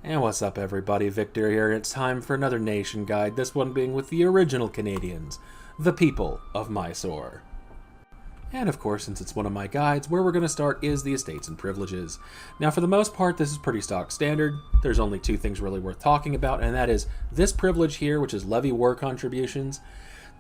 And what's up everybody, Victor here. It's time for another nation guide, this one being with the original Canadians, the people of Mysore. And of course, since it's one of my guides, where we're going to start is the estates and privileges. Now for the most part, this is pretty stock standard. There's only two things really worth talking about, and that is this privilege here, which is Levy War Contributions.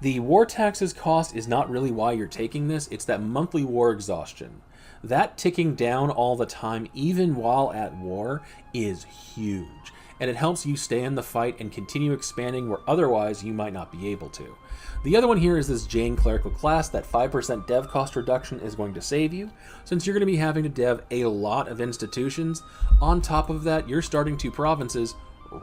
The war taxes cost is not really why you're taking this, it's that monthly war exhaustion. That ticking down all the time, even while at war, is huge. And it helps you stay in the fight and continue expanding where otherwise you might not be able to. The other one here is this Jane Clerical class. That 5% dev cost reduction is going to save you, since you're going to be having to dev a lot of institutions. On top of that, you're starting two provinces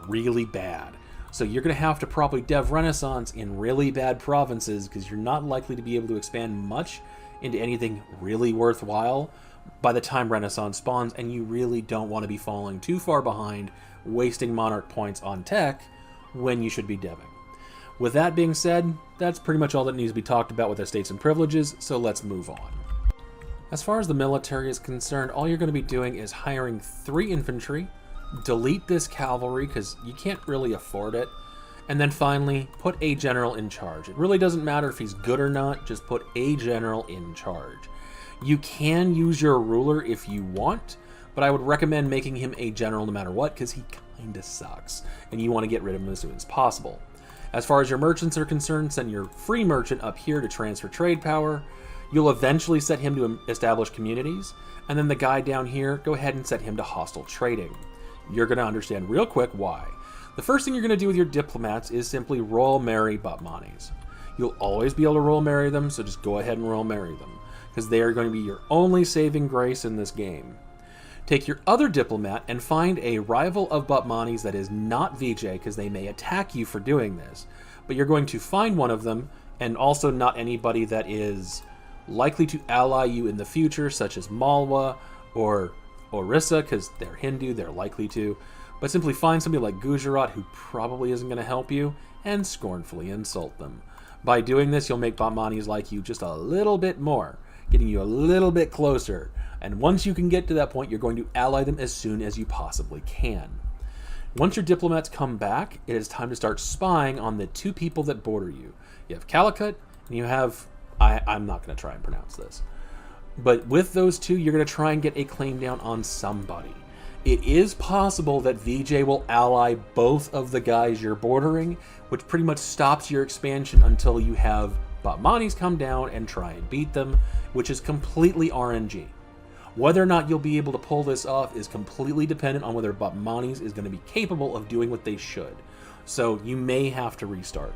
really bad. So you're going to have to probably dev Renaissance in really bad provinces because you're not likely to be able to expand much into anything really worthwhile by the time Renaissance spawns, and you really don't want to be falling too far behind, wasting monarch points on tech when you should be deving. With that being said, that's pretty much all that needs to be talked about with estates and privileges, so let's move on. As far as the military is concerned, all you're going to be doing is hiring 3 infantry, delete this cavalry because you can't really afford it, and then finally put a general in charge. It really doesn't matter if he's good or not, just put a general in charge. You can use your ruler if you want, but I would recommend making him a general no matter what because he kinda sucks and you want to get rid of him as soon as possible. As far as your merchants are concerned, send your free merchant up here to transfer trade power. You'll eventually set him to establish communities, and then the guy down here, go ahead and set him to hostile trading. You're going to understand real quick why. The first thing you're going to do with your diplomats is simply royal marry Botmanis. You'll always be able to royal marry them, so just go ahead and royal marry them, because they are going to be your only saving grace in this game. Take your other diplomat and find a rival of Botmanis that is not Vijay, because they may attack you for doing this. But you're going to find one of them, and also not anybody that is likely to ally you in the future, such as Malwa or Orissa, because they're Hindu, they're likely to. But simply find somebody like Gujarat who probably isn't going to help you and scornfully insult them. By doing this, you'll make Botmanis like you just a little bit more, getting you a little bit closer. And once you can get to that point, you're going to ally them as soon as you possibly can. Once your diplomats come back, it is time to start spying on the 2 people that border you. You have Calicut and you have... I'm not going to try and pronounce this. But with those 2, you're going to try and get a claim down on somebody. It is possible that Vijay will ally both of the guys you're bordering, which pretty much stops your expansion until you have Botmanis come down and try and beat them, which is completely RNG. Whether or not you'll be able to pull this off is completely dependent on whether Botmanis is going to be capable of doing what they should. So you may have to restart.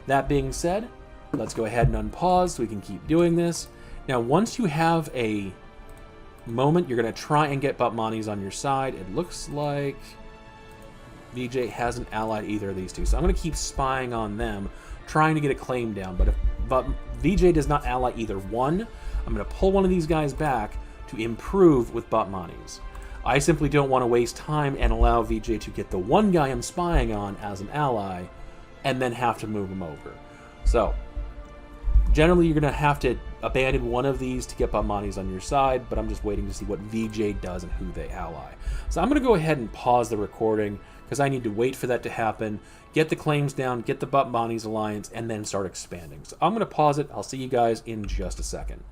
That being said, let's go ahead and unpause so we can keep doing this. Now, once you have a moment, you're going to try and get Botmanis on your side. It looks like Vijay hasn't allied either of these 2, so I'm going to keep spying on them, trying to get a claim down. But if Vijay does not ally either one, I'm going to pull one of these guys back to improve with Botmanis. I simply don't want to waste time and allow Vijay to get the one guy I'm spying on as an ally and then have to move him over. So generally, you're going to have to abandon one of these to get Botmanis on your side, but I'm just waiting to see what Vijay does and who they ally. So I'm going to go ahead and pause the recording, because I need to wait for that to happen, get the claims down, get the Botmanis alliance, and then start expanding. So I'm going to pause it. I'll see you guys in just a second.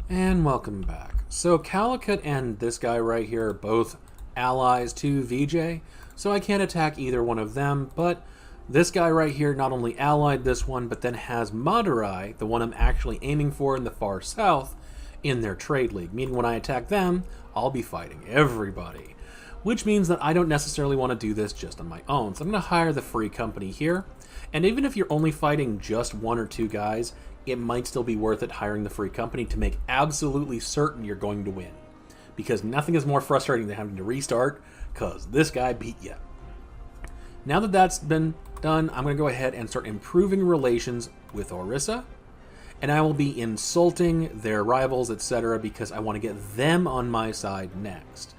And welcome back. So Calicut and this guy right here are both allies to Vijay, so I can't attack either one of them, but this guy right here not only allied this one, but then has Madurai, the one I'm actually aiming for in the far south, in their trade league. Meaning when I attack them, I'll be fighting everybody. Which means that I don't necessarily want to do this just on my own. So I'm going to hire the free company here. And even if you're only fighting just 1 or 2 guys, it might still be worth it hiring the free company to make absolutely certain you're going to win. Because nothing is more frustrating than having to restart, because this guy beat you. Now that that's been done, I'm going to go ahead and start improving relations with Orissa, and I will be insulting their rivals, etc., because I want to get them on my side next.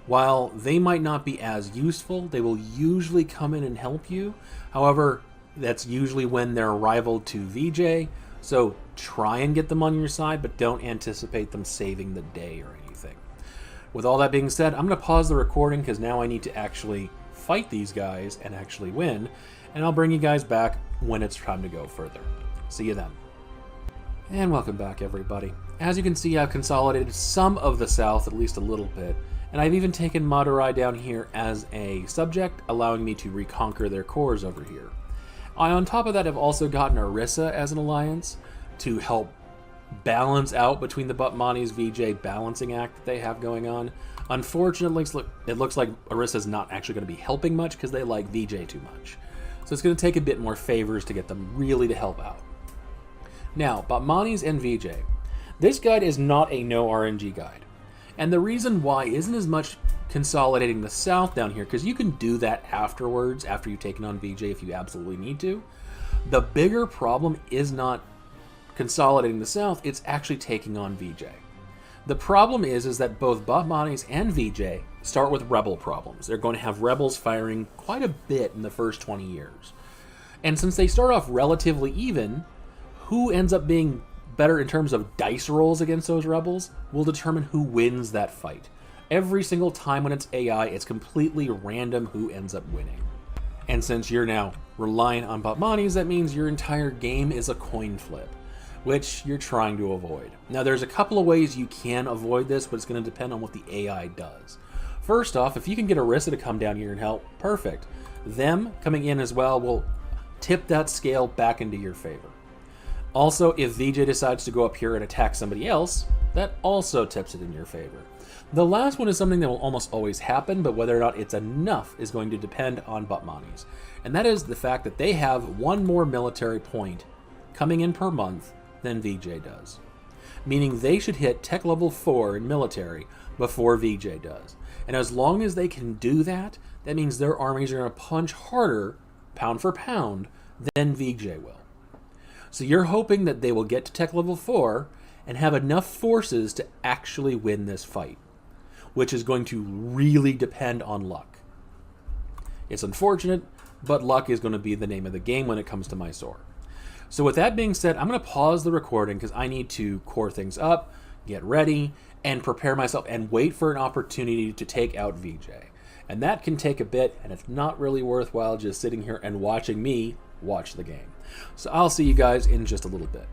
While they might not be as useful, they will usually come in and help you. However, that's usually when they're rival to Vijay, so try and get them on your side, but don't anticipate them saving the day or anything. with all that being said, I'm going to pause the recording because now I need to actually fight these guys and actually win, and I'll bring you guys back when it's time to go further. See you then. And welcome back, everybody. As you can see, I've consolidated some of the south, at least a little bit, and I've even taken Madurai down here as a subject, allowing me to reconquer their cores over here. On top of that, I've also gotten Orissa as an alliance to help balance out between the Batmani's Vijay balancing act that they have going on. Unfortunately, it looks like Orissa's not actually going to be helping much because they like Vijay too much. So it's going to take a bit more favors to get them really to help out. Now, Batmani's and Vijay. This guide is not a no RNG guide. And the reason why isn't as much consolidating the south down here, because you can do that afterwards, after you've taken on Vijay if you absolutely need to. The bigger problem is not consolidating the south, it's actually taking on Vijay. The problem is that both Batmani's and Vijay start with rebel problems. They're going to have rebels firing quite a bit in the first 20 years. And since they start off relatively even, who ends up being better in terms of dice rolls against those rebels will determine who wins that fight. Every single time when it's AI, it's completely random who ends up winning. And since you're now relying on Batmani's, that means your entire game is a coin flip, which you're trying to avoid. Now, there's a couple of ways you can avoid this, but it's going to depend on what the AI does. First off, if you can get Orissa to come down here and help, perfect. Them coming in as well will tip that scale back into your favor. Also, if Vijay decides to go up here and attack somebody else, that also tips it in your favor. The last one is something that will almost always happen, but whether or not it's enough is going to depend on Batmani's. And that is the fact that they have one more military point coming in per month than Vijay does. Meaning they should hit tech level 4 in military before Vijay does. And as long as they can do that, that means their armies are going to punch harder, pound for pound, than Vijay will. So you're hoping that they will get to tech level 4 and have enough forces to actually win this fight, which is going to really depend on luck. It's unfortunate, but luck is going to be the name of the game when it comes to Mysore. So with that being said, I'm going to pause the recording because I need to core things up, get ready, and prepare myself and wait for an opportunity to take out Vijay. And that can take a bit, and it's not really worthwhile just sitting here and watching me watch the game. So I'll see you guys in just a little bit.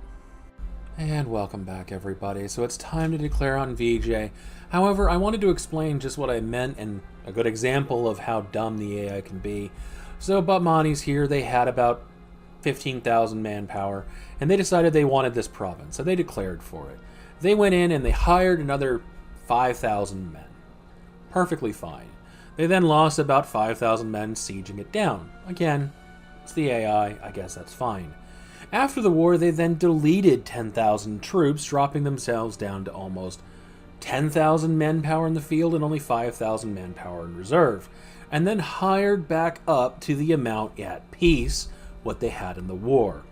And welcome back, everybody. So it's time to declare on Vijay. However, I wanted to explain just what I meant and a good example of how dumb the AI can be. So Batmani's here, they had about 15,000 manpower, and they decided they wanted this province, so they declared for it. They went in and they hired another 5,000 men. Perfectly fine. They then lost about 5,000 men sieging it down. Again, it's the AI, I guess that's fine. After the war, they then deleted 10,000 troops, dropping themselves down to almost 10,000 manpower in the field and only 5,000 manpower in reserve, and then hired back up to the amount at peace what they had in the war,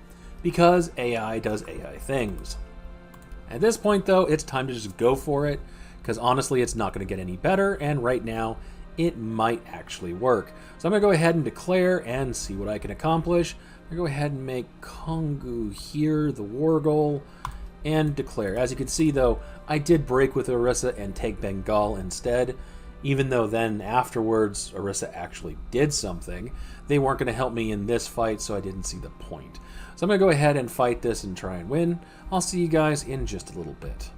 because AI does AI things. At this point, though, it's time to just go for it, because honestly, it's not going to get any better, and right now, it might actually work. So I'm going to go ahead and declare and see what I can accomplish. I'm going to go ahead and make Kongu here the war goal and declare. As you can see, though, I did break with Orissa and take Bengal instead. Even though then afterwards Orissa actually did something, they weren't going to help me in this fight, so I didn't see the point. So I'm going to go ahead and fight this and try and win. I'll see you guys in just a little bit.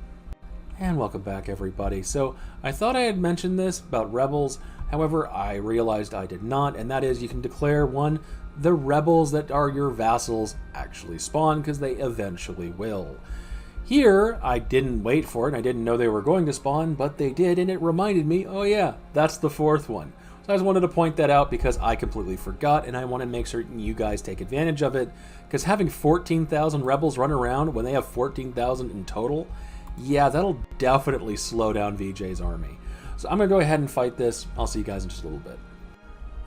And welcome back, everybody. So I thought I had mentioned this about rebels, however I realized I did not, and that is you can declare one, the rebels that are your vassals actually spawn, because they eventually will. Here, I didn't wait for it, and I didn't know they were going to spawn, but they did, and it reminded me, oh yeah, that's the fourth one. So I just wanted to point that out because I completely forgot, and I want to make certain you guys take advantage of it, because having 14,000 rebels run around when they have 14,000 in total, yeah, that'll definitely slow down Vijay's army. So I'm going to go ahead and fight this. I'll see you guys in just a little bit.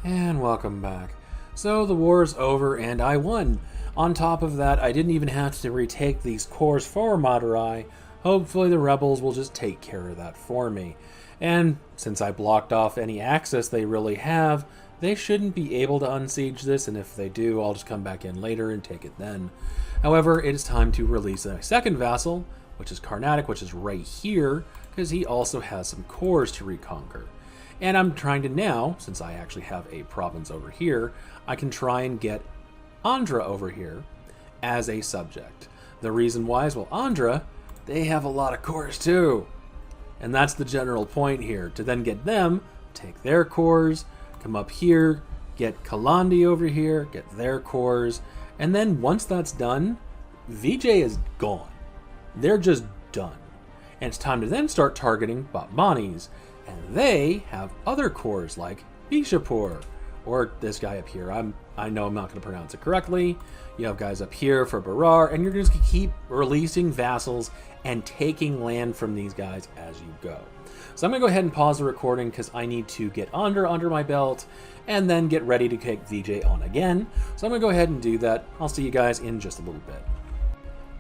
And welcome back. So the war's over, and I won. On top of that, I didn't even have to retake these cores for Madurai. Hopefully the rebels will just take care of that for me. And since I blocked off any access they really have, they shouldn't be able to unsiege this, and if they do, I'll just come back in later and take it then. However, it is time to release a second vassal, which is Carnatic, which is right here, because he also has some cores to reconquer. And I'm trying to now, since I actually have a province over here, I can try and get Andhra over here as a subject. The reason why is, well, Andhra, they have a lot of cores too. And that's the general point here, to then get them, take their cores, come up here, get Kannadi over here, get their cores, and then once that's done, Vijay is gone. They're just done. And it's time to then start targeting Batmanis, and they have other cores like Bijapur, or this guy up here. I know I'm not going to pronounce it correctly. You have guys up here for Barar, and you're just going to keep releasing vassals and taking land from these guys as you go. So I'm going to go ahead and pause the recording because I need to get under my belt and then get ready to take VJ on again. So I'm going to go ahead and do that. I'll see you guys in just a little bit.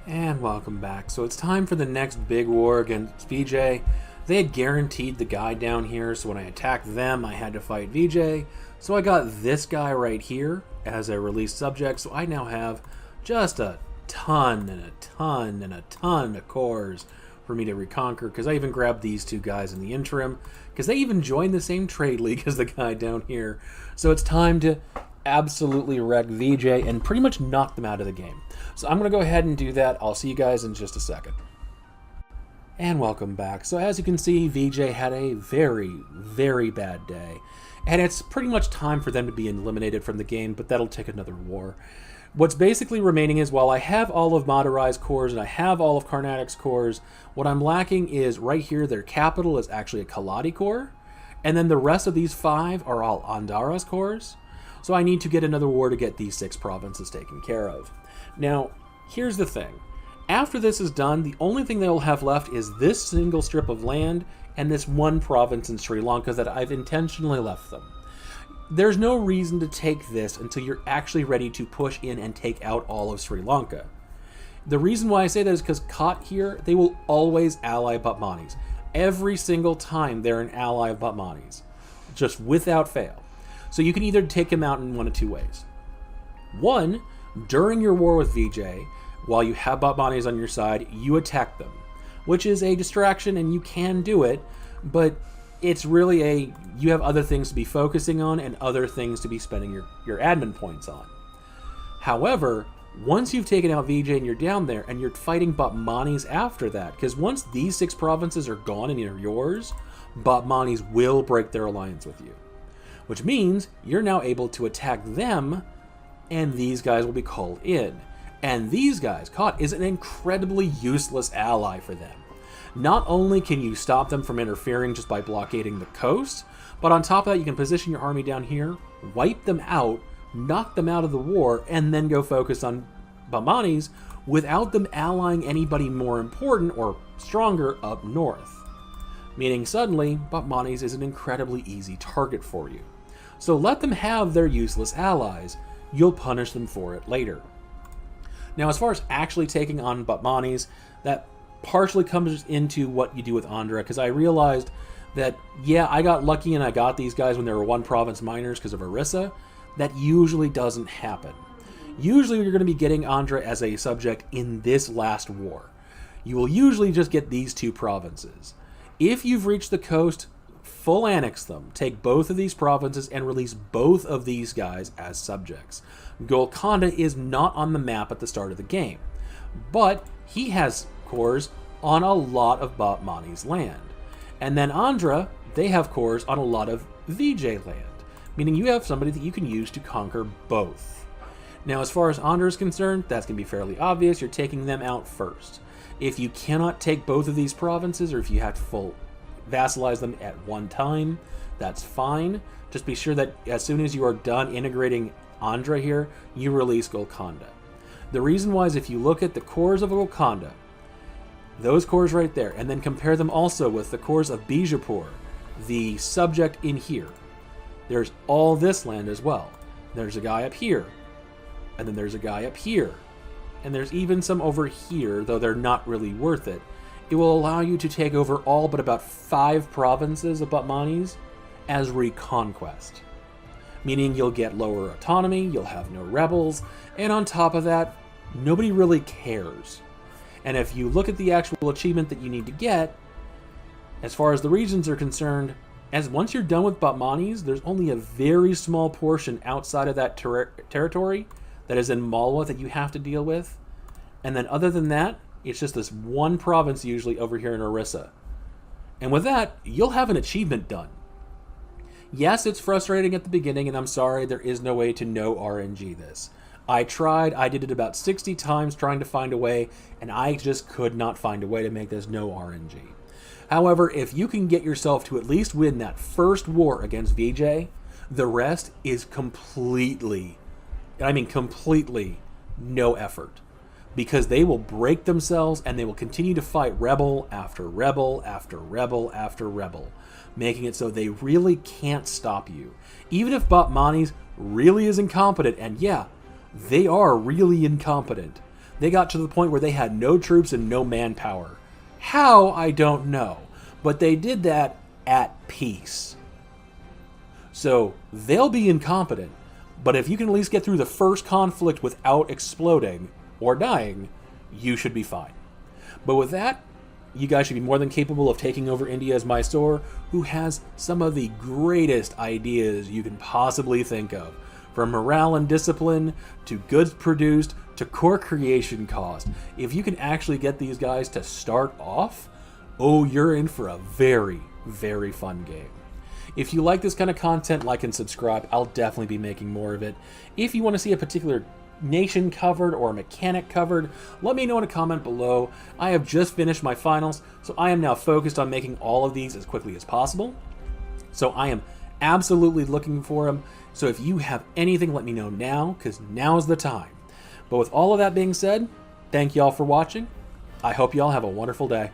And welcome back. So it's time for the next big war against VJ. They had guaranteed the guy down here, so when I attacked them, I had to fight VJ. So I got this guy right here as a released subject, so I now have just a ton and a ton and a ton of cores for me to reconquer, because I even grabbed these two guys in the interim, because they even joined the same trade league as the guy down here. So it's time to absolutely wreck VJ and pretty much knock them out of the game. So I'm going to go ahead and do that. I'll see you guys in just a second. And welcome back. So as you can see, VJ had a very, very bad day. And it's pretty much time for them to be eliminated from the game, but that'll take another war. What's basically remaining is, while I have all of Madurai's cores and I have all of Carnatic's cores, what I'm lacking is right here, their capital is actually a Kannadi core, and then the rest of these 5 are all Andhra's cores. So I need to get another war to get these 6 provinces taken care of. Now, here's the thing. After this is done, the only thing they'll have left is this single strip of land and this one province in Sri Lanka that I've intentionally left them. There's no reason to take this until you're actually ready to push in and take out all of Sri Lanka. The reason why I say that is because Khat here, they will always ally Batmanis. Every single time they're an ally of Batmanis, just without fail. So you can either take them out in one of two ways. One, during your war with Vijay, while you have Batmanis on your side, you attack them, which is a distraction and you can do it, but it's really you have other things to be focusing on and other things to be spending your admin points on. However, once you've taken out Vijay and you're down there and you're fighting Batmanis after that, because once these 6 provinces are gone and they're yours, Batmanis will break their alliance with you. Which means you're now able to attack them and these guys will be called in. And these guys, Khat is an incredibly useless ally for them. Not only can you stop them from interfering just by blockading the coast, but on top of that you can position your army down here, wipe them out, knock them out of the war, and then go focus on Batmanis without them allying anybody more important or stronger up north. Meaning suddenly, Batmanis is an incredibly easy target for you. So let them have their useless allies. You'll punish them for it later. Now, as far as actually taking on Batmanis, that partially comes into what you do with Andhra, because I realized that, yeah, I got lucky and I got these guys when they were 1 province minors because of Orissa. That usually doesn't happen. Usually you're going to be getting Andhra as a subject in this last war. You will usually just get these 2 provinces. If you've reached the coast, full annex them, take both of these provinces and release both of these guys as subjects. Golconda is not on the map at the start of the game, but he has cores on a lot of Batmani's land. And then Andhra, they have cores on a lot of Vijay land, meaning you have somebody that you can use to conquer both. Now, as far as Andhra is concerned, that's going to be fairly obvious. You're taking them out first. If you cannot take both of these provinces, or if you have to full vassalize them at one time, that's fine. Just be sure that as soon as you are done integrating Andhra here, you release Golconda. The reason why is, if you look at the cores of Golconda, those cores right there, and then compare them also with the cores of Bijapur, the subject in here, there's all this land as well. There's a guy up here, and then there's a guy up here, and there's even some over here, though they're not really worth it. It will allow you to take over all but about 5 provinces of Batmanis as reconquest. Meaning you'll get lower autonomy, you'll have no rebels, and on top of that, nobody really cares. And if you look at the actual achievement that you need to get, As far as the regions are concerned, as once you're done with Batmanis, there's only a very small portion outside of that territory that is in Malwa that you have to deal with. And then other than that, it's just this one province usually over here in Orissa. And with that, you'll have an achievement done. Yes, it's frustrating at the beginning, and I'm sorry, there is no way to no RNG this. I tried, I did it about 60 times trying to find a way, and I just could not find a way to make this no RNG. However, if you can get yourself to at least win that first war against Vijay, the rest is completely no effort. Because they will break themselves and they will continue to fight rebel after rebel after rebel after rebel, making it so they really can't stop you. Even if Batmanis really is incompetent, and yeah, they are really incompetent. They got to the point where they had no troops and no manpower. How, I don't know. But they did that at peace. So, they'll be incompetent. But if you can at least get through the first conflict without exploding or dying, you should be fine. But with that, you guys should be more than capable of taking over India's Mysore, who has some of the greatest ideas you can possibly think of. From morale and discipline, to goods produced, to core creation cost. If you can actually get these guys to start off, oh, you're in for a very, very fun game. If you like this kind of content, like and subscribe. I'll definitely be making more of it. If you want to see a particular nation covered or a mechanic covered, let me know in a comment below. I have just finished my finals, so I am now focused on making all of these as quickly as possible. So I am absolutely looking for them. So if you have anything, let me know now, because now is the time. But with all of that being said, thank y'all for watching. I hope y'all have a wonderful day.